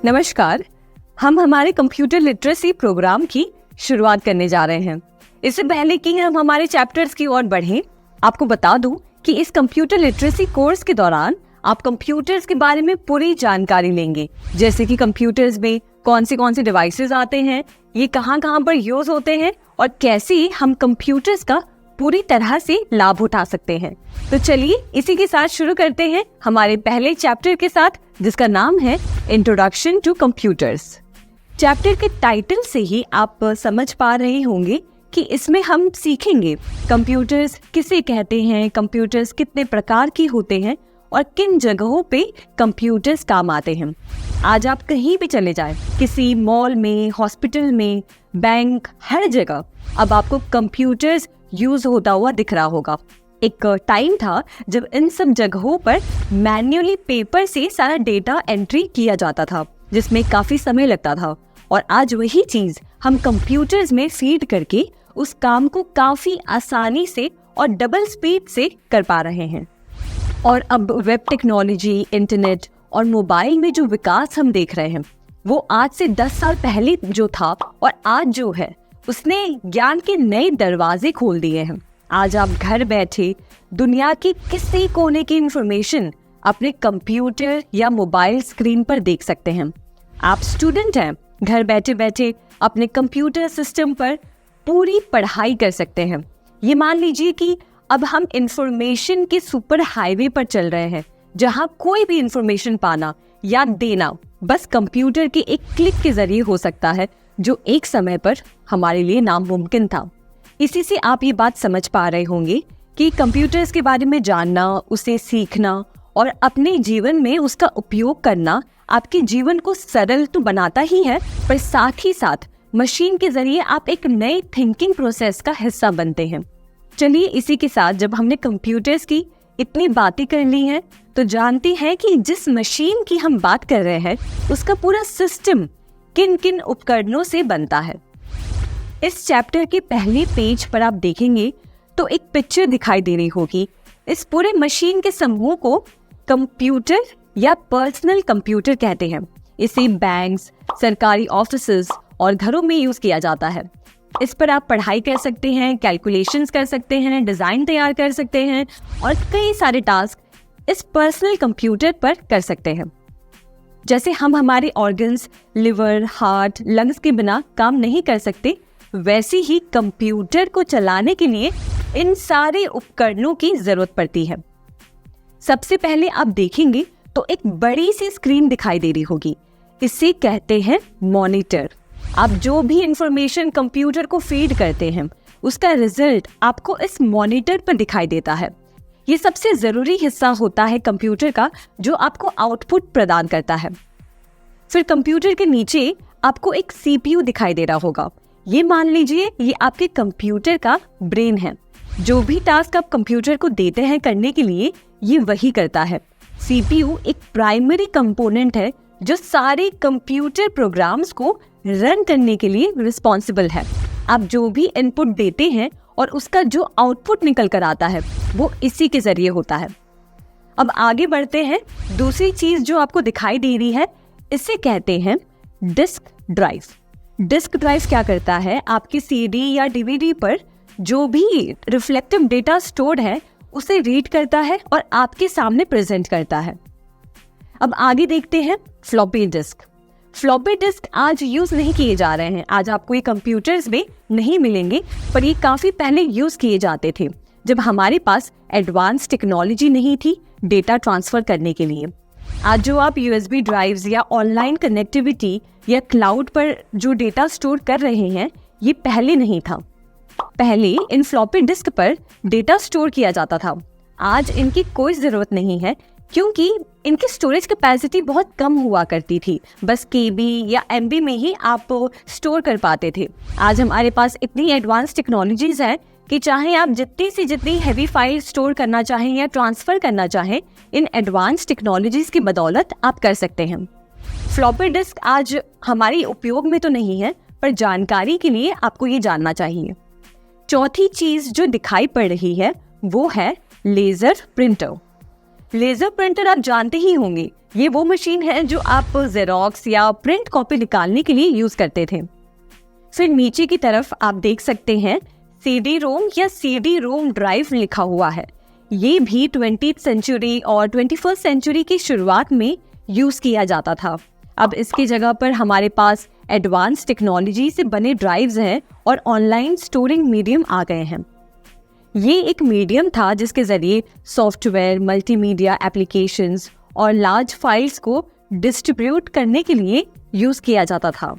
नमस्कार। हम हमारे कंप्यूटर लिटरेसी प्रोग्राम की शुरुआत करने जा रहे हैं। इससे पहले कि हम हमारे चैप्टर्स की ओर बढ़ें, आपको बता दूं कि इस कंप्यूटर लिटरेसी कोर्स के दौरान आप कंप्यूटर्स के बारे में पूरी जानकारी लेंगे, जैसे कि कंप्यूटर्स में कौन से डिवाइसेस आते हैं, ये कहाँ पर यूज होते हैं और कैसे हम कंप्यूटर्स का पूरी तरह से लाभ उठा सकते हैं। तो चलिए इसी के साथ शुरू करते हैं हमारे पहले चैप्टर के साथ, जिसका नाम है इंट्रोडक्शन टू कंप्यूटर्स। चैप्टर के टाइटल से ही आप समझ पा रहे होंगे कि इसमें हम सीखेंगे कंप्यूटर्स किसे कहते हैं, कंप्यूटर्स कितने प्रकार के होते हैं और किन जगहों पे कंप्यूटर्स काम आते हैं। आज आप कहीं भी चले जाएं, किसी मॉल में, हॉस्पिटल में, बैंक, हर जगह अब आपको कंप्यूटर्स यूज होता हुआ दिख रहा होगा। एक टाइम था जब इन सब जगहों पर मैन्युअली पेपर से सारा डेटा एंट्री किया जाता था, जिसमें काफी समय लगता था, और आज वही चीज हम कंप्यूटर्स में फीड करके उस काम को काफी आसानी से और डबल स्पीड से कर पा रहे हैं। और अब वेब टेक्नोलॉजी, इंटरनेट और मोबाइल में जो विकास हम देख रहे हैं, वो आज से 10 साल पहले जो था और आज जो है, उसने ज्ञान के नए दरवाजे खोल दिए हैं। आज आप घर बैठे दुनिया की किसी कोने की इंफॉर्मेशन अपने कंप्यूटर या मोबाइल स्क्रीन पर देख सकते हैं। आप स्टूडेंट हैं, घर बैठे बैठे अपने कंप्यूटर सिस्टम पर पूरी पढ़ाई कर सकते हैं। ये मान लीजिए कि अब हम इंफॉर्मेशन के सुपर हाईवे पर चल रहे हैं, जहां कोई भी इंफॉर्मेशन पाना या देना बस कंप्यूटर के एक क्लिक के जरिए हो सकता है, जो एक समय पर हमारे लिए नामुमकिन था। इसी से आप ये बात समझ पा रहे होंगे कि कंप्यूटर्स के बारे में जानना, उसे सीखना और अपने जीवन में उसका उपयोग करना आपके जीवन को सरल तो बनाता ही है, पर साथ ही साथ मशीन के जरिए आप एक नए थिंकिंग प्रोसेस का हिस्सा बनते हैं। चलिए इसी के साथ जब हमने कंप्यूटर्स की इतनी बातें कर ली हैं, तो जानते हैं कि जिस मशीन की हम बात कर रहे हैं, उसका पूरा सिस्टम किन किन उपकरणों से बनता है। इस चैप्टर के पहले पेज पर आप देखेंगे तो एक पिक्चर दिखाई दे रही होगी। इस पूरे मशीन के समूह को कंप्यूटर या पर्सनल कंप्यूटर कहते हैं। इसे बैंक्स, सरकारी ऑफिसेज और घरों में यूज किया जाता है। इस पर आप पढ़ाई कर सकते हैं, कैलकुलेशंस कर सकते हैं, डिजाइन तैयार कर सकते हैं और कई सारे टास्क इस पर्सनल कंप्यूटर पर कर सकते हैं। जैसे हम हमारे ऑर्गन्स, लिवर, हार्ट, लंग्स के बिना काम नहीं कर सकते, वैसे ही कंप्यूटर को चलाने के लिए इन सारे उपकरणों की जरूरत पड़ती है। सबसे पहले आप देखेंगे तो एक बड़ी सी स्क्रीन दिखाई दे रही होगी। इसे कहते हैं मॉनिटर। आप जो भी इंफॉर्मेशन कंप्यूटर को फीड करते हैं, उसका रिजल्ट आपको इस मॉनिटर पर दिखाई देता है। ये सबसे जरूरी हिस्सा होता है कंप्यूटर का, जो आपको आउटपुट प्रदान करता है। फिर कंप्यूटर के नीचे आपको एक सीपीयू दिखाई दे रहा होगा। ये मान लीजिए ये आपके कंप्यूटर का ब्रेन है। जो भी टास्क आप कंप्यूटर को देते हैं करने के लिए, ये वही करता है। सीपीयू एक प्राइमरी कंपोनेंट है जो सारे कंप्यूटर प्रोग्राम्स को रन करने के लिए रिस्पॉन्सिबल है। आप जो भी इनपुट देते हैं और उसका जो आउटपुट निकल कर आता है, वो इसी के जरिए होता है। अब आगे बढ़ते हैं। दूसरी चीज जो आपको दिखाई दे रही है, इसे कहते हैं डिस्क ड्राइव। डिस्क ड्राइव क्या करता है, आपकी सीडी या डीवीडी पर जो भी रिफ्लेक्टिव डेटा स्टोर्ड है, उसे रीड करता है और आपके सामने प्रेजेंट करता है। अब आगे देखते हैं फ्लॉपी डिस्क। फ्लॉपी डिस्क आज यूज नहीं किए जा रहे हैं। आज आपको ये कंप्यूटर्स में नहीं मिलेंगे, पर ये काफी पहले यूज किए जाते थे, जब हमारे पास एडवांस टेक्नोलॉजी नहीं थी डेटा ट्रांसफर करने के लिए। आज जो आप यूएसबी ड्राइव्स या ऑनलाइन कनेक्टिविटी या क्लाउड पर जो डेटा स्टोर कर रहे हैं, ये पहले नहीं था। पहले इन फ्लॉपी डिस्क पर डेटा स्टोर किया जाता था। आज इनकी कोई जरूरत नहीं है, क्योंकि इनकी स्टोरेज कैपेसिटी बहुत कम हुआ करती थी। बस केबी या एमबी में ही आप स्टोर कर पाते थे। आज हमारे पास इतनी एडवांस टेक्नोलॉजीज हैं कि चाहे आप जितनी से जितनी हैवी फाइल स्टोर करना चाहें या ट्रांसफर करना चाहें, इन एडवांस टेक्नोलॉजीज की बदौलत आप कर सकते हैं। फ्लॉपी डिस्क आज हमारे उपयोग में तो नहीं है, पर जानकारी के लिए आपको ये जानना चाहिए। चौथी चीज जो दिखाई पड़ रही है, वो है लेजर प्रिंटर। लेजर प्रिंटर आप जानते ही होंगे, ये वो मशीन है जो आप जेरोक्स या प्रिंट कॉपी निकालने के लिए यूज करते थे। फिर नीचे की तरफ आप देख सकते हैं सीडी रोम या सीडी रोम ड्राइव लिखा हुआ है। ये भी 20th सेंचुरी और 21st सेंचुरी की शुरुआत में यूज किया जाता था। अब इसकी जगह पर हमारे पास एडवांस टेक्नोलॉजी से बने ड्राइव्स हैं और ऑनलाइन स्टोरिंग मीडियम आ गए हैं। ये एक मीडियम था जिसके जरिए सॉफ्टवेयर, मल्टीमीडिया एप्लीकेशंस और लार्ज फाइल्स को डिस्ट्रीब्यूट करने के लिए यूज किया जाता था।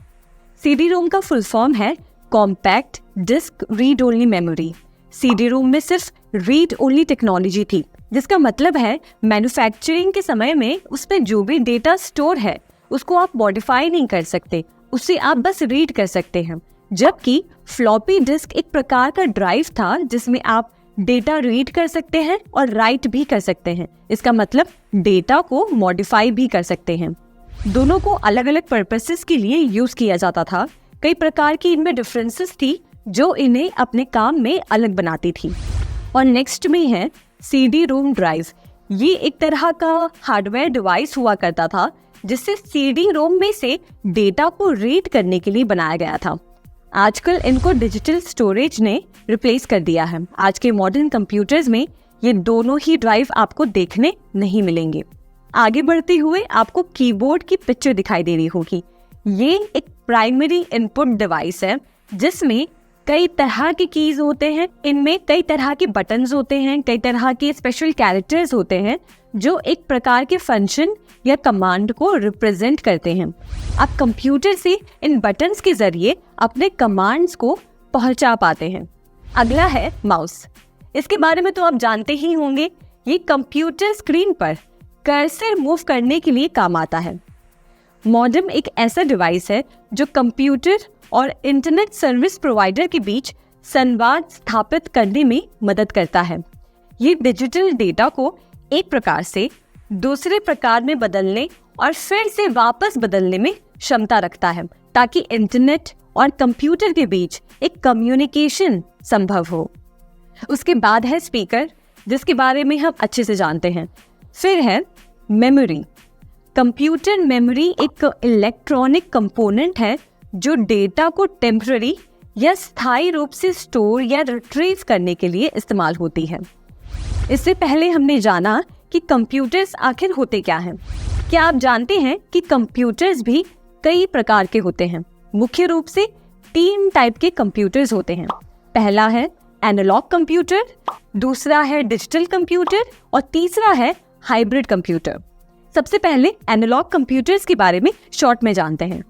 सीडी रोम का फुल फॉर्म है compact disk read only memory. CD ROM में सिर्फ रीड ओनली टेक्नोलॉजी थी, जिसका मतलब है मैन्युफैक्चरिंग के समय में उसमें जो भी डेटा स्टोर है उसको आप मॉडिफाई नहीं कर सकते, उससे आप बस रीड कर सकते हैं। जबकि फ्लॉपी डिस्क एक प्रकार का ड्राइव था जिसमें आप डेटा रीड कर सकते हैं और राइट भी कर सकते हैं। इसका मतलब डेटा को मॉडिफाई भी कर सकते हैं। दोनों को अलग अलग पर्पसेस के लिए यूज किया जाता था। कई प्रकार की इनमें डिफरेंसेस थी जो इन्हें अपने काम में अलग बनाती थी। और नेक्स्ट में है सीडी रोम ड्राइव। ये एक तरह का हार्डवेयर डिवाइस हुआ करता था जिससे सीडी रोम में से डेटा को रीड करने के लिए बनाया गया था। आजकल इनको डिजिटल स्टोरेज ने रिप्लेस कर दिया है। आज के मॉडर्न कंप्यूटर्स में ये दोनों ही ड्राइव आपको देखने नहीं मिलेंगे। आगे बढ़ते हुए आपको कीबोर्ड की पिक्चर दिखाई दे रही होगी। ये एक प्राइमरी इनपुट डिवाइस है जिसमें कई तरह के कीज होते हैं। इनमें कई तरह के बटन्स होते हैं, कई तरह के स्पेशल कैरेक्टर्स होते हैं जो एक प्रकार के फंक्शन या कमांड को रिप्रेजेंट करते हैं। आप कंप्यूटर से इन बटन्स के जरिए अपने कमांड्स को पहुंचा पाते हैं। अगला है माउस। इसके बारे में तो आप जानते ही होंगे। ये कंप्यूटर स्क्रीन पर कर्सर मूव करने के लिए काम आता है। मॉडेम एक ऐसा डिवाइस है जो कंप्यूटर और इंटरनेट सर्विस प्रोवाइडर के बीच संवाद स्थापित करने में मदद करता है। ये डिजिटल डेटा को एक प्रकार से दूसरे प्रकार में बदलने और फिर से वापस बदलने में क्षमता रखता है ताकि इंटरनेट और कंप्यूटर के बीच एक कम्युनिकेशन संभव हो। उसके बाद है स्पीकर, जिसके बारे में हम अच्छे से जानते हैं। फिर है मेमोरी। कंप्यूटर मेमोरी एक इलेक्ट्रॉनिक कंपोनेंट है जो डेटा को टेम्पररी या स्थायी रूप से स्टोर या रिट्रीव करने के लिए इस्तेमाल होती है। इससे पहले हमने जाना कि कंप्यूटर्स आखिर होते क्या हैं। क्या आप जानते हैं कि कंप्यूटर्स भी कई प्रकार के होते हैं? मुख्य रूप से 3 टाइप के कंप्यूटर्स होते हैं। पहला है एनालॉग कंप्यूटर, दूसरा है डिजिटल कंप्यूटर और तीसरा है हाइब्रिड कंप्यूटर। सबसे पहले एनालॉग कंप्यूटर्स के बारे में शॉर्ट में जानते हैं।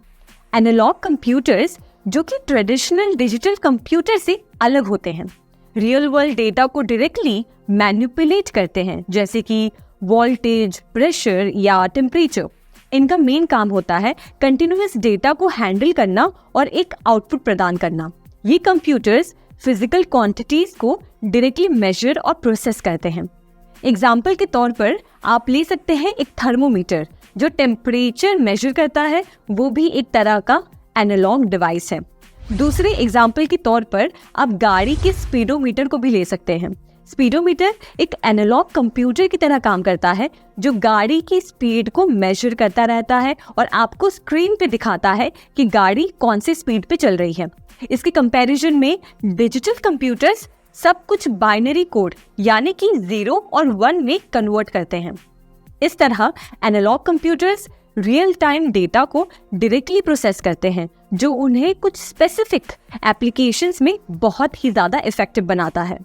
एनालॉग कंप्यूटर्स जो कि ट्रेडिशनल डिजिटल कंप्यूटर से अलग होते हैं, रियल वर्ल्ड डेटा को डायरेक्टली मैनिपुलेट करते हैं, जैसे कि वोल्टेज, प्रेशर या टेम्परेचर। इनका मेन काम होता है कंटिन्यूअस डेटा को हैंडल करना और एक आउटपुट प्रदान करना। ये कंप्यूटर्स फिजिकल क्वांटिटीज को डायरेक्टली मेजर और प्रोसेस करते हैं। एग्जाम्पल के तौर पर आप ले सकते हैं एक थर्मोमीटर जो टेम्परेचर मेजर करता है, वो भी एक तरह का एनालॉग डिवाइस है। दूसरे एग्जाम्पल के तौर पर आप गाड़ी के स्पीडोमीटर को भी ले सकते हैं। स्पीडोमीटर एक एनालॉग कंप्यूटर की तरह काम करता है जो गाड़ी की स्पीड को मेजर करता रहता है और आपको स्क्रीन पे दिखाता है कि गाड़ी कौन सी स्पीड पे चल रही है। इसके कंपैरिजन में डिजिटल कंप्यूटर्स सब कुछ बाइनरी कोड यानी कि 0 और 1 में कन्वर्ट करते हैं। इस तरह analog computers real time data को डायरेक्टली प्रोसेस करते हैं जो उन्हें कुछ स्पेसिफिक एप्लीकेशंस में बहुत ही ज्यादा इफेक्टिव बनाता है।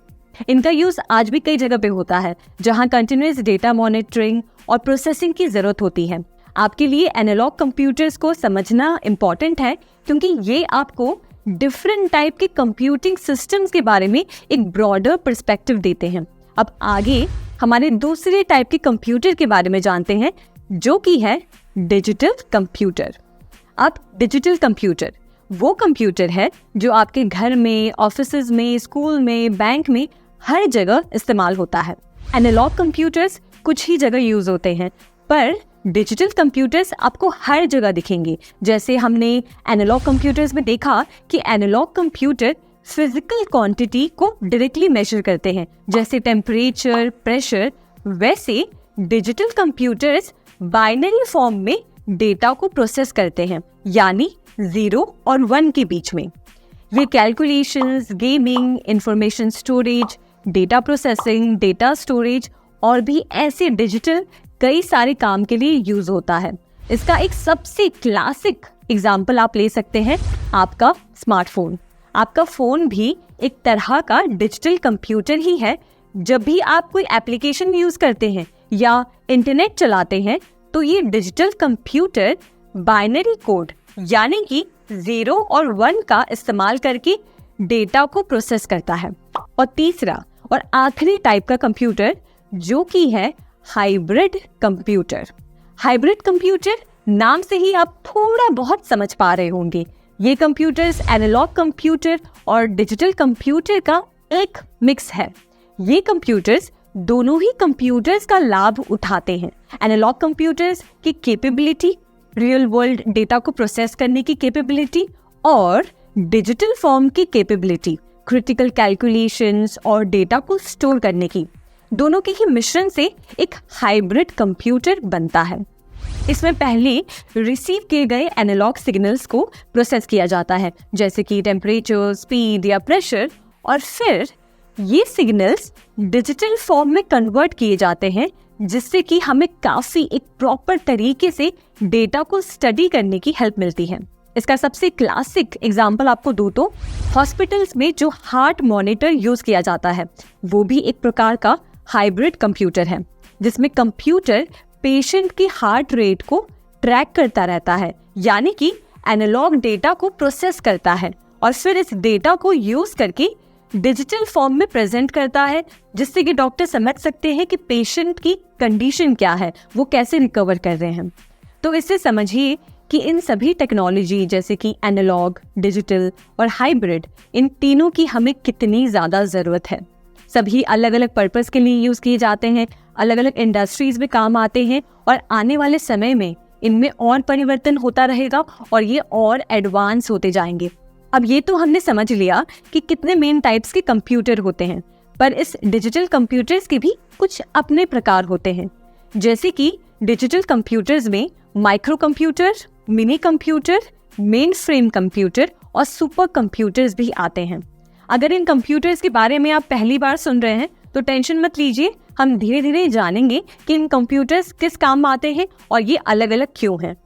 इनका यूज आज भी कई जगह पे होता है जहां कंटिन्यूअस डेटा मॉनिटरिंग और प्रोसेसिंग की जरूरत होती है। आपके लिए एनालॉग कंप्यूटर्स को समझना इम्पोर्टेंट है क्योंकि ये आपको डिफरेंट टाइप के कंप्यूटिंग सिस्टम्स के बारे में एक ब्रॉडर पर्सपेक्टिव देते हैं। अब आगे हमारे दूसरे टाइप के कंप्यूटर के बारे में जानते हैं जो कि है डिजिटल कंप्यूटर। अब डिजिटल कंप्यूटर वो कंप्यूटर है जो आपके घर में, ऑफिसेज में, स्कूल में, बैंक में हर जगह इस्तेमाल होता है। एनालॉग कंप्यूटर्स कुछ ही जगह यूज होते हैं पर डिजिटल कंप्यूटर्स आपको हर जगह दिखेंगे। जैसे हमने एनालॉग कंप्यूटर्स में देखा कि एनालॉग कंप्यूटर फिजिकल क्वांटिटी को डायरेक्टली मेजर करते हैं जैसे टेम्परेचर, प्रेशर, वैसे डिजिटल कंप्यूटर्स बाइनरी फॉर्म में डेटा को प्रोसेस करते हैं, यानी 0 और 1 के बीच में। ये calculations, gaming, information storage, data processing, data storage और भी ऐसे डिजिटल कई सारे काम के लिए यूज होता है। इसका एक सबसे क्लासिक एग्जाम्पल आप ले सकते हैं आपका स्मार्टफोन। आपका फोन भी एक तरह का डिजिटल कंप्यूटर ही है। जब भी आप कोई एप्लीकेशन यूज करते हैं या इंटरनेट चलाते हैं तो ये डिजिटल कंप्यूटर बाइनरी कोड यानी कि 0 और 1 का इस्तेमाल करके डेटा को प्रोसेस करता है। और तीसरा और आखिरी टाइप का कंप्यूटर जो कि है हाइब्रिड कंप्यूटर। हाइब्रिड कंप्यूटर नाम से ही आप थोड़ा बहुत समझ पा रहे होंगे। ये कंप्यूटर्स एनालॉग कंप्यूटर और डिजिटल कंप्यूटर का एक मिक्स है। ये कंप्यूटर्स दोनों ही कंप्यूटर्स का लाभ उठाते हैं। एनालॉग कंप्यूटर्स की कैपेबिलिटी, रियल वर्ल्ड डेटा को प्रोसेस करने की कैपेबिलिटी, और डिजिटल फॉर्म की कैपेबिलिटी, क्रिटिकल कैलकुलेशंस और डेटा को स्टोर करने की, दोनों के ही मिश्रण से एक हाइब्रिड कंप्यूटर बनता है। इसमें पहले रिसीव किए गए एनालॉग सिग्नल्स को प्रोसेस किया जाता है, जैसे कि टेम्परेचर, स्पीड या प्रेशर, और फिर ये सिग्नल्स डिजिटल फॉर्म में कन्वर्ट किए जाते हैं, जिससे कि हमें काफी एक प्रॉपर तरीके से डेटा को स्टडी करने की हेल्प मिलती है। इसका सबसे क्लासिक एग्जांपल आपको दूं तो हॉस्पिटल्स में जो हार्ट मॉनिटर यूज किया जाता है वो भी एक प्रकार का हाइब्रिड कंप्यूटर है, जिसमें कंप्यूटर पेशेंट की हार्ट रेट को ट्रैक करता रहता है, यानी कि एनालॉग डेटा को प्रोसेस करता है और फिर इस डेटा को यूज करके डिजिटल फॉर्म में प्रेजेंट करता है, जिससे कि डॉक्टर समझ सकते हैं कि पेशेंट की कंडीशन क्या है, वो कैसे रिकवर कर रहे हैं। तो इससे समझिए कि इन सभी टेक्नोलॉजी जैसे कि एनालॉग, डिजिटल और हाइब्रिड, इन तीनों की हमें कितनी ज़्यादा ज़रूरत है। सभी अलग अलग पर्पस के लिए यूज़ किए जाते हैं, अलग अलग इंडस्ट्रीज में काम आते हैं और आने वाले समय में इनमें और परिवर्तन होता रहेगा और ये और एडवांस होते जाएंगे। अब ये तो हमने समझ लिया कि कितने मेन टाइप्स के कंप्यूटर होते हैं, पर इस डिजिटल कंप्यूटर्स के भी कुछ अपने प्रकार होते हैं। जैसे कि डिजिटल कंप्यूटर्स में micro computer, mini computer, main frame computer और सुपर कंप्यूटर्स भी आते हैं। अगर इन कंप्यूटर्स के बारे में आप पहली बार सुन रहे हैं तो टेंशन मत लीजिए, हम धीरे धीरे जानेंगे कि इन कंप्यूटर्स किस काम आते हैं और ये अलग अलग क्यों हैं।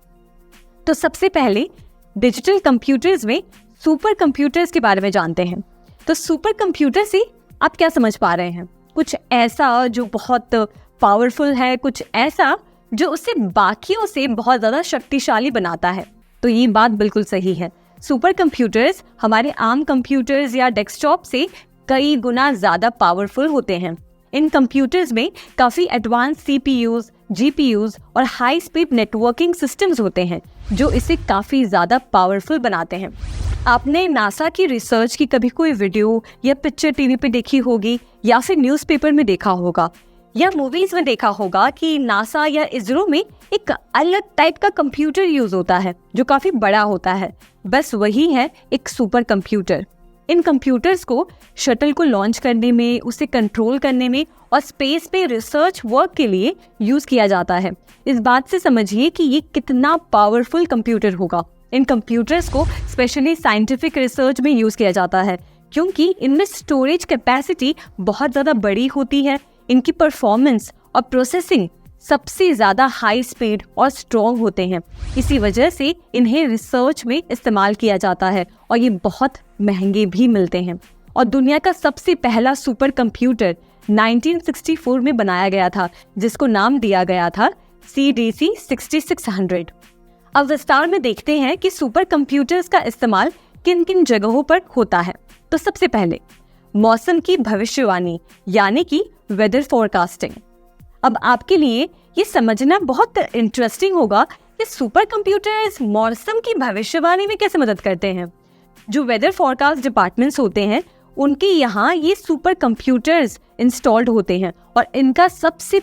तो सबसे पहले डिजिटल कंप्यूटर्स में सुपर कंप्यूटर्स के बारे में जानते हैं। तो सुपर कंप्यूटर से आप क्या समझ पा रहे हैं? कुछ ऐसा जो बहुत पावरफुल है, कुछ ऐसा जो उसे बाकियों से बहुत ज़्यादा शक्तिशाली बनाता है। तो ये बात बिल्कुल सही है। सुपर कंप्यूटर्स हमारे आम कंप्यूटर्स या डेस्कटॉप से कई गुना ज़्यादा पावरफुल होते हैं। इन कंप्यूटर्स में काफ़ी एडवांस सीपीयूज, जीपीयूज और हाई स्पीड नेटवर्किंग सिस्टम्स होते हैं, जो इसे काफ़ी ज़्यादा पावरफुल बनाते हैं। आपने नासा की रिसर्च की कभी कोई वीडियो या पिक्चर टीवी पे देखी होगी, या फिर न्यूज़पेपर में देखा होगा, या मूवीज में देखा होगा कि नासा या इसरो में एक अलग टाइप का कंप्यूटर यूज होता है जो काफी बड़ा होता है। बस वही है एक सुपर कंप्यूटर। इन कंप्यूटर्स को शटल को लॉन्च करने में, उसे कंट्रोल करने में और स्पेस पे रिसर्च वर्क के लिए यूज किया जाता है। इस बात से समझिए कि ये कितना पावरफुल कंप्यूटर होगा। इन कंप्यूटर्स को स्पेशली साइंटिफिक रिसर्च में यूज किया जाता है, क्योंकि इनमें स्टोरेज कैपेसिटी बहुत ज्यादा बड़ी होती है। इनकी परफॉर्मेंस और प्रोसेसिंग सबसे ज़्यादा हाई स्पीड और स्ट्रॉन्ग होते हैं। इसी वजह से इन्हें रिसर्च में इस्तेमाल किया जाता है और ये बहुत महंगे भी मिलते हैं। और दुनिया का सबसे पहला सुपर कंप्यूटर 1964 में बनाया गया था, जिसको नाम दिया गया था CDC 6600। अब विस्तार में देखते हैं कि सुपर कंप्यूटर्स का इस्तेमाल किन किन जगहों पर होता है। तो सबसे पहले मौसम की भविष्यवाणी यानी कि वेदर फोरकास्टिंग। अब आपके लिए ये समझना बहुत इंटरेस्टिंग होगा कि सुपर कंप्यूटर्स मौसम की भविष्यवाणी में कैसे मदद करते हैं। जो वेदर फोरकास्ट डिपार्टमेंट्स होते हैं उनके यहाँ ये सुपर कंप्यूटर्स इंस्टॉल्ड होते हैं और इनका सबसे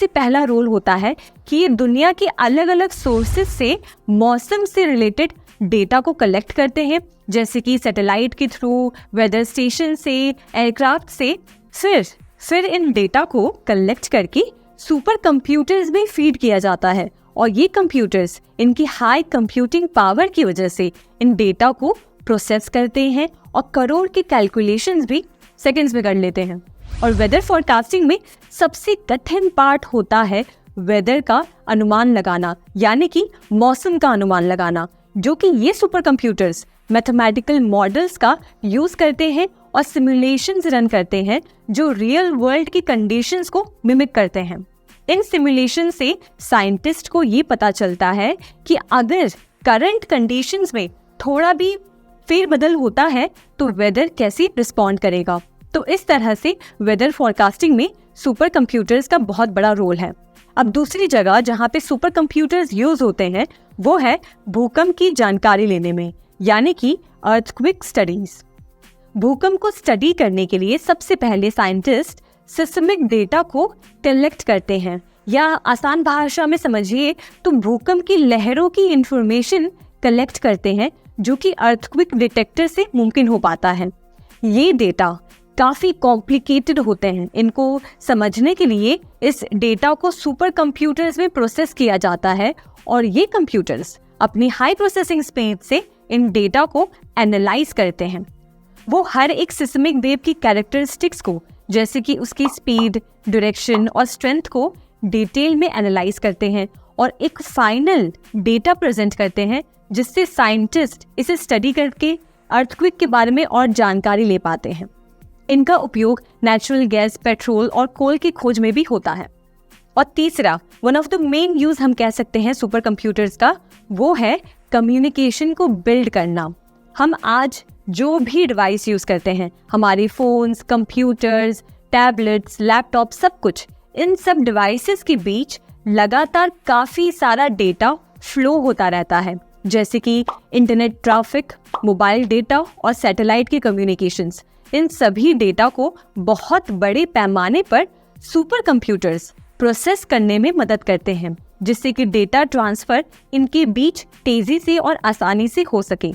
पहला रोल होता है कि ये दुनिया के अलग अलग सोर्सेज से मौसम से रिलेटेड डेटा को कलेक्ट करते हैं, जैसे कि सैटेलाइट के थ्रू, वेदर स्टेशन से, एयरक्राफ्ट से। फिर इन डेटा को कलेक्ट करके सुपर कंप्यूटर्स में फीड किया जाता है और ये कंप्यूटर्स इनकी हाई कंप्यूटिंग पावर की वजह से इन डेटा को प्रोसेस करते हैं और करोड़ के कैलकुलेशंस भी सेकंड्स में कर लेते हैं। और वेदर फोरकास्टिंग में सबसे कठिन पार्ट होता है वेदर का अनुमान लगाना, यानी कि मौसम का अनुमान लगाना, जो कि ये सुपर कंप्यूटर्स मैथमेटिकल मॉडल्स का यूज करते हैं और सिमुलेशंस रन करते हैं जो रियल वर्ल्ड की कंडीशंस को मिमिक करते हैं। इन सिमुलेशन से साइंटिस्ट को ये पता चलता है कि अगर करंट कंडीशंस में थोड़ा भी फेरबदल होता है तो वेदर कैसे रिस्पॉन्ड करेगा। तो इस तरह से वेदर फोरकास्टिंग में सुपर कंप्यूटर्स का बहुत बड़ा रोल है। अब दूसरी जगह जहाँ पे सुपर कंप्यूटर्स यूज होते हैं वो है भूकंप की जानकारी लेने में, यानी कि अर्थक्वेक स्टडीज। भूकंप को स्टडी करने के लिए सबसे पहले साइंटिस्ट सिस्मिक डेटा को कलेक्ट करते हैं, या आसान भाषा में समझिए तो भूकंप की लहरों की इंफॉर्मेशन कलेक्ट करते हैं, जो कि अर्थक्वेक डिटेक्टर से मुमकिन हो पाता है। ये डेटा काफी कॉम्प्लिकेटेड होते हैं। इनको समझने के लिए इस डेटा को सुपर कंप्यूटर्स में प्रोसेस किया जाता है और ये कंप्यूटर्स अपनी हाई प्रोसेसिंग स्पीड से इन डेटा को एनालाइज करते हैं। वो हर एक सिस्मिक वेव की कैरेक्टरिस्टिक्स को, जैसे कि उसकी स्पीड, डायरेक्शन और स्ट्रेंथ को डिटेल में एनालाइज करते हैं और एक फाइनल डेटा प्रेजेंट करते हैं, जिससे साइंटिस्ट इसे स्टडी करके अर्थक्वेक के बारे में और जानकारी ले पाते हैं। इनका उपयोग नेचुरल गैस, पेट्रोल और कोल की खोज में भी होता है। और तीसरा, one of the main use हम कह सकते हैं सुपर कंप्यूटर्स का, वो है कम्युनिकेशन को बिल्ड करना। हम आज जो भी डिवाइस यूज करते हैं, हमारे फोन्स, कंप्यूटर्स, टैबलेट्स, लैपटॉप, सब कुछ, इन सब डिवाइसेस के बीच लगातार काफी सारा डेटा फ्लो होता रहता है, जैसे कि इंटरनेट ट्रैफिक, मोबाइल डेटा और सैटेलाइट के कम्युनिकेशंस। इन सभी डेटा को बहुत बड़े पैमाने पर सुपर कंप्यूटर्स प्रोसेस करने में मदद करते हैं, जिससे कि डेटा ट्रांसफर इनके बीच तेजी से और आसानी से हो सके।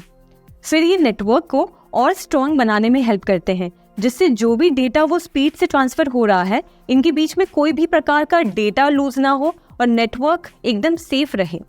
फिर ये नेटवर्क को और स्ट्रॉन्ग बनाने में हेल्प करते हैं, जिससे जो भी डेटा वो स्पीड से ट्रांसफर हो रहा है, इनके बीच में कोई भी प्रकार का डेटा लूज ना हो और नेटवर्क एकदम सेफ रहे।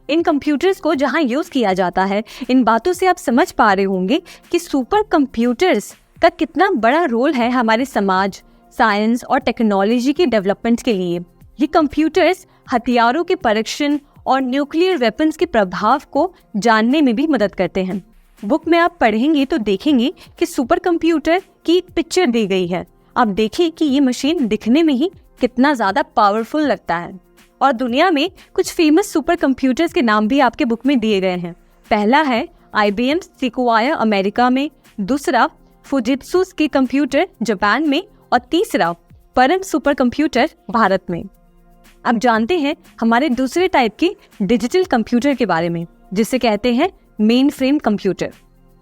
इन कंप्यूटर्स को जहां यूज किया जाता है, इन बातों से आप समझ पा रहे होंगे कि सुपर कंप्यूटर्स का कितना बड़ा रोल है हमारे समाज, साइंस और टेक्नोलॉजी के डेवलपमेंट के लिए। ये कंप्यूटर्स हथियारों के परीक्षण और न्यूक्लियर वेपन्स के प्रभाव को जानने में भी मदद करते हैं। बुक में आप पढ़ेंगे तो देखेंगे कि सुपर कंप्यूटर की एक पिक्चर दी गई है। आप देखिए कि ये मशीन दिखने में ही कितना ज्यादा पावरफुल लगता है। और दुनिया में कुछ फेमस सुपर कंप्यूटर्स के नाम भी आपके बुक में दिए गए हैं। पहला है IBM Sequoia अमेरिका में, दूसरा फुजित्सु के कंप्यूटर जापान में और तीसरा परम सुपर कंप्यूटर भारत में। अब जानते हैं हमारे दूसरे टाइप के डिजिटल कंप्यूटर के बारे में, जिसे कहते हैं मेन फ्रेम कंप्यूटर।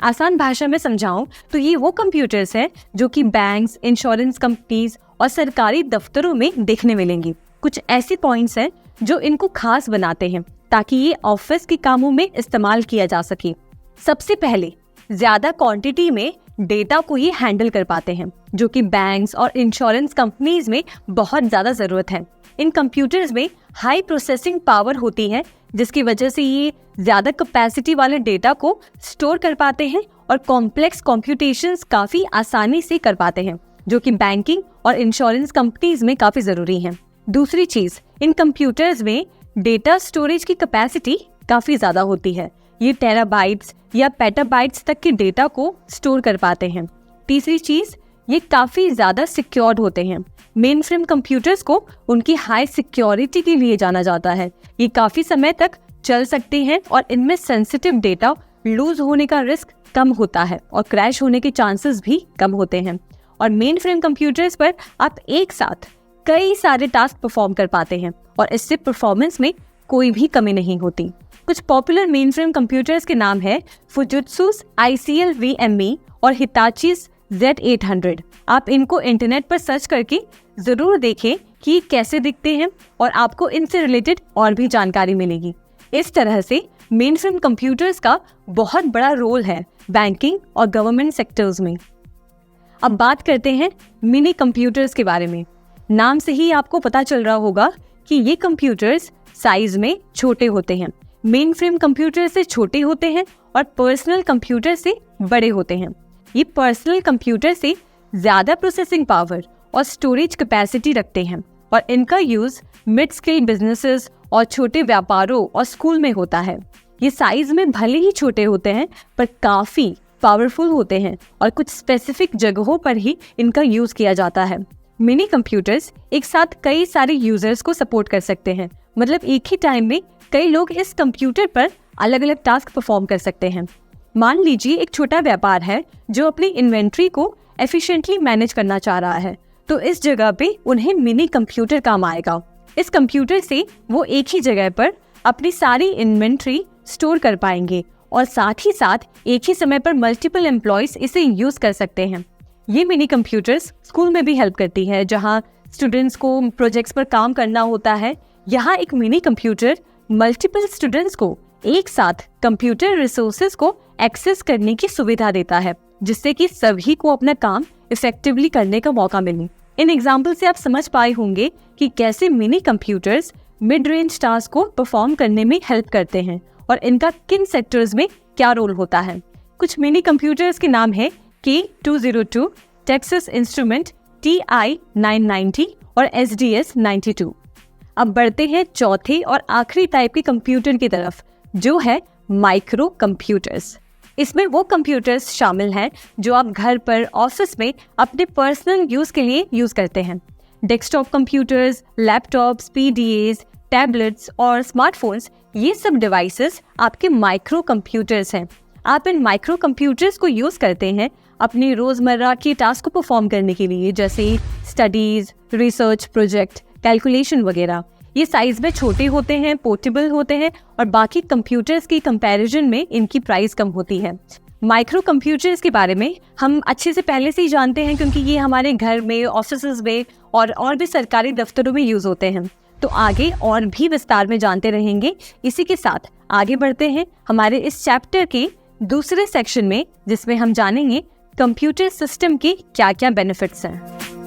आसान भाषा में समझाऊं तो ये वो कंप्यूटर्स हैं जो कि बैंक्स, इंश्योरेंस कंपनीज और सरकारी दफ्तरों में देखने मिलेंगी। कुछ ऐसे पॉइंट्स हैं जो इनको खास बनाते हैं ताकि ये ऑफिस के कामों में इस्तेमाल किया जा सके। सबसे पहले ज्यादा क्वांटिटी में डेटा को ये हैंडल कर पाते हैं, जो कि बैंक्स और इंश्योरेंस कंपनीज में बहुत ज्यादा जरूरत है। इन कंप्यूटर्स में हाई प्रोसेसिंग पावर होती है, जिसकी वजह से ये ज्यादा कैपेसिटी वाले डेटा को स्टोर कर पाते हैं और कॉम्प्लेक्स कॉम्प्यूटेशंस काफी आसानी से कर पाते हैं, जो कि बैंकिंग और इंश्योरेंस कंपनीज में काफी जरूरी है। दूसरी चीज, इन कंप्यूटर्स में डेटा स्टोरेज की कैपेसिटी काफी ज्यादा होती है। ये टेराबाइट्स या पेटाबाइट्स तक के डेटा को स्टोर कर पाते हैं। तीसरी चीज, ये काफी ज्यादा सिक्योर्ड होते हैं। मेन फ्रेम कंप्यूटर्स को उनकी हाई सिक्योरिटी के लिए जाना जाता है। ये काफी समय तक चल सकते हैं और इनमें सेंसिटिव डेटा लूज होने का रिस्क कम होता है और क्रैश होने के चांसेस भी कम होते हैं। और मेन फ्रेम कंप्यूटर्स पर आप एक साथ कई सारे टास्क परफॉर्म कर पाते हैं और इससे परफॉर्मेंस में कोई भी कमी नहीं होती। कुछ पॉपुलर मेन फ्रेम कंप्यूटर्स के नाम है फुजित्सु ICL VME और हिताची Z800। आप इनको इंटरनेट पर सर्च करके जरूर देखें कि कैसे दिखते हैं और आपको इनसे रिलेटेड और भी जानकारी मिलेगी। इस तरह से मेन फ्रेम कंप्यूटर्स का बहुत बड़ा रोल है बैंकिंग और गवर्नमेंट सेक्टर्स में। अब बात करते हैं मिनी कंप्यूटर्स के बारे में। नाम से ही आपको पता चल रहा होगा कि ये कंप्यूटर्स साइज में छोटे होते हैं, मेन फ्रेम कंप्यूटर से छोटे होते हैं और पर्सनल कंप्यूटर से बड़े होते हैं। ये पर्सनल कंप्यूटर से ज्यादा प्रोसेसिंग पावर और स्टोरेज कैपेसिटी रखते हैं और इनका यूज मिड स्केल बिजनेसेस और छोटे व्यापारों और स्कूल में होता है। ये साइज में भले ही छोटे होते हैं पर काफी पावरफुल होते हैं और कुछ स्पेसिफिक जगहों पर ही इनका यूज किया जाता है। मिनी कंप्यूटर्स एक साथ कई सारे यूजर्स को सपोर्ट कर सकते हैं, मतलब एक ही टाइम में कई लोग इस कंप्यूटर पर अलग अलग टास्क परफॉर्म कर सकते हैं। मान लीजिए एक छोटा व्यापार है जो अपनी इन्वेंट्री को एफिशिएंटली मैनेज करना चाह रहा है, तो इस जगह पे उन्हें मिनी कंप्यूटर काम आएगा। इस कंप्यूटर से वो एक ही जगह पर अपनी सारी इन्वेंट्री स्टोर कर पाएंगे और साथ ही साथ एक ही समय पर मल्टीपल एम्प्लॉयज इसे यूज कर सकते हैं। ये मिनी कंप्यूटर्स स्कूल में भी हेल्प करती है, जहां स्टूडेंट्स को प्रोजेक्ट्स पर काम करना होता है। यहाँ एक मिनी कंप्यूटर मल्टीपल स्टूडेंट्स को एक साथ कंप्यूटर रिसोर्सेज को एक्सेस करने की सुविधा देता है, जिससे कि सभी को अपना काम इफेक्टिवली करने का मौका मिले। इन एग्जाम्पल से आप समझ पाए होंगे कि कैसे mini computers mid range task को परफॉर्म करने में हेल्प करते हैं और इनका किन सेक्टर्स में क्या रोल होता है। कुछ मिनी कंप्यूटर्स के नाम है K202, टेक्सास इंस्ट्रूमेंट TI-990 और SDS-92। अब बढ़ते हैं चौथे और आखिरी टाइप के कंप्यूटर की तरफ, जो है माइक्रो कंप्यूटर्स। इसमें वो कंप्यूटर्स शामिल हैं जो आप घर पर, ऑफिस में अपने पर्सनल यूज के लिए यूज करते हैं। Desktop computers, laptops, PDAs, tablets और स्मार्टफोन्स, ये सब डिवाइसेस आपके माइक्रो कंप्यूटर्स हैं। आप इन माइक्रो कंप्यूटर्स को यूज करते हैं अपनी रोजमर्रा की टास्क को परफॉर्म करने के लिए, जैसे स्टडीज, रिसर्च प्रोजेक्ट, कैलकुलेशन वगैरह। ये साइज में छोटे होते हैं, पोर्टेबल होते हैं और बाकी कंप्यूटर्स की कंपैरिजन में इनकी प्राइस कम होती है। माइक्रो कंप्यूटर्स के बारे में हम अच्छे से पहले से ही जानते हैं, क्योंकि ये हमारे घर में, ऑफिसेज में और भी सरकारी दफ्तरों में यूज होते हैं। तो आगे और भी विस्तार में जानते रहेंगे। इसी के साथ आगे बढ़ते हैं हमारे इस चैप्टर के दूसरे सेक्शन में, जिसमें हम जानेंगे कंप्यूटर सिस्टम के क्या क्या बेनिफिट्स हैं।